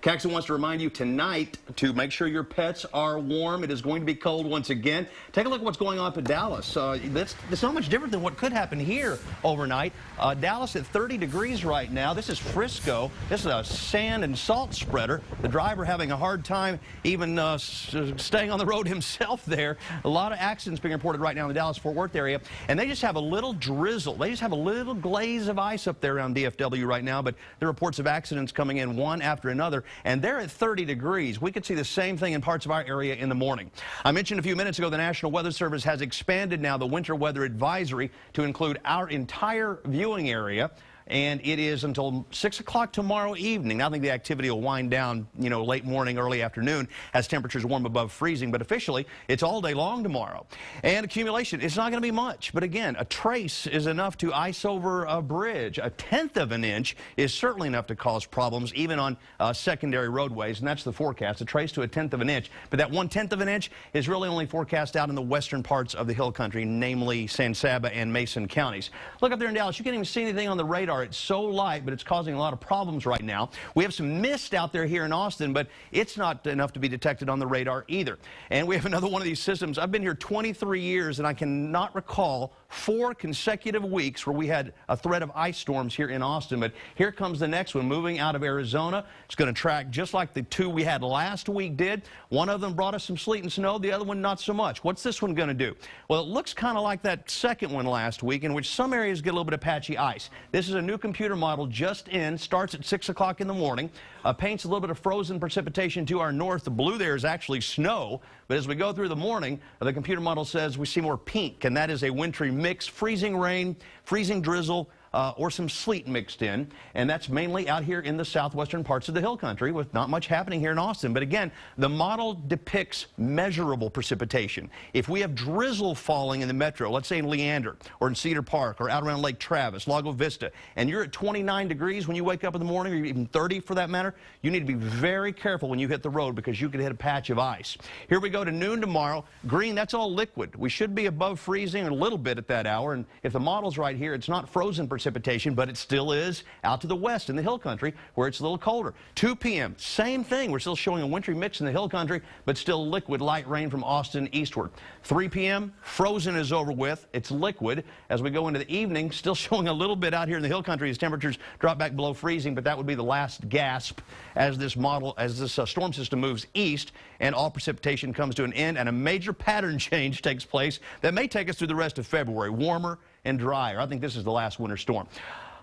Caxton wants to remind you tonight to make sure your pets are warm. It is going to be cold once again. Take a look at what's going on up in Dallas. It's not much different than what could happen here overnight. Dallas at 30 degrees right now. This is Frisco. This is a sand and salt spreader. The driver having a hard time even staying on the road himself there. A lot of accidents being reported right now in the Dallas-Fort Worth area. And they just have a little drizzle. They just have a little glaze of ice up there around DFW right now. But there are reports of accidents coming in one after another. And they're at 30 degrees. We could see the same thing in parts of our area in the morning. I mentioned a few minutes ago the National Weather Service has expanded now the winter weather advisory to include our entire viewing area. And it is until 6 o'clock tomorrow evening. I think the activity will wind down, late morning, early afternoon as temperatures warm above freezing. But officially, it's all day long tomorrow. And accumulation, it's not going to be much. But again, a trace is enough to ice over a bridge. A tenth of an inch is certainly enough to cause problems, even on secondary roadways. And that's the forecast, a trace to a tenth of an inch. But that 1/10 of an inch is really only forecast out in the western parts of the hill country, namely San Saba and Mason counties. Look up there in Dallas. You can't even see anything on the radar. It's so light, but it's causing a lot of problems right now. We have some mist out there here in Austin, but it's not enough to be detected on the radar either. And we have another one of these systems. I've been here 23 years, and I cannot recall 4 consecutive weeks where we had a threat of ice storms here in Austin. But here comes the next one, moving out of Arizona. It's going to track just like the 2 we had last week did. One of them brought us some sleet and snow, the other one not so much. What's this one going to do? Well, it looks kind of like that second one last week, in which some areas get a little bit of patchy ice. This is a new computer model just in, starts at 6 o'clock in the morning, paints a little bit of frozen precipitation to our north. The blue there is actually snow, but as we go through the morning, the computer model says we see more pink, and that is a wintry mix, freezing rain, freezing drizzle, or some sleet mixed in, and that's mainly out here in the southwestern parts of the hill country with not much happening here in Austin. But again, the model depicts measurable precipitation. If we have drizzle falling in the metro, let's say in Leander or in Cedar Park or out around Lake Travis, Lago Vista, and you're at 29 degrees when you wake up in the morning, or even 30 for that matter, you need to be very careful when you hit the road because you could hit a patch of ice. Here we go to noon tomorrow. Green, that's all liquid. We should be above freezing a little bit at that hour, and if the model's right here, it's not frozen precipitation, but it still is out to the west in the hill country where it's a little colder. 2 p.m., same thing. We're still showing a wintry mix in the hill country, but still liquid light rain from Austin eastward. 3 p.m., frozen is over with. It's liquid. As we go into the evening, still showing a little bit out here in the hill country as temperatures drop back below freezing, but that would be the last gasp as this storm system moves east and all precipitation comes to an end and a major pattern change takes place that may take us through the rest of February. Warmer and drier. I think this is the last winter storm.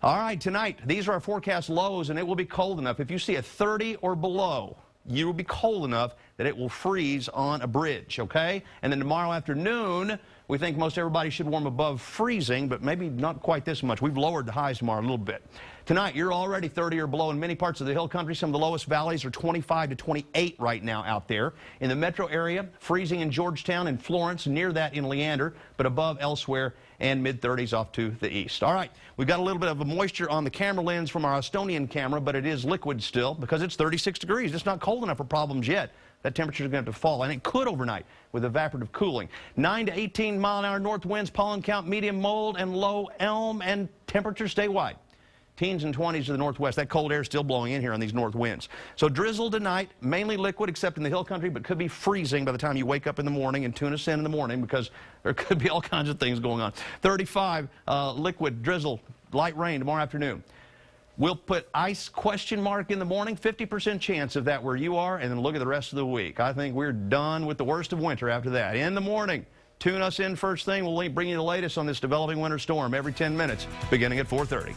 All right, tonight, these are our forecast lows, and it will be cold enough. If you see a 30 or below, you will be cold enough that it will freeze on a bridge, okay? And then tomorrow afternoon, we think most everybody should warm above freezing, but maybe not quite this much. We've lowered the highs tomorrow a little bit. Tonight, you're already 30 or below in many parts of the hill country. Some of the lowest valleys are 25 to 28 right now out there. In the metro area, freezing in Georgetown and Florence, near that in Leander, but above elsewhere, and mid-30s off to the east. All right, we've got a little bit of a moisture on the camera lens from our Estonian camera, but it is liquid still because it's 36 degrees. It's not cold enough for problems yet. That temperature is going to have to fall, and it could overnight with evaporative cooling. 9 to 18 mile-an-hour north winds, pollen count medium mold and low elm, and temperatures stay wide. Teens and 20s to the northwest. That cold air is still blowing in here on these north winds. So drizzle tonight, mainly liquid except in the hill country, but could be freezing by the time you wake up in the morning and tune us in the morning because there could be all kinds of things going on. 35 liquid drizzle, light rain tomorrow afternoon. We'll put ice question mark in the morning, 50% chance of that where you are, and then look at the rest of the week. I think we're done with the worst of winter after that. In the morning, tune us in first thing. We'll bring you the latest on this developing winter storm every 10 minutes beginning at 4:30.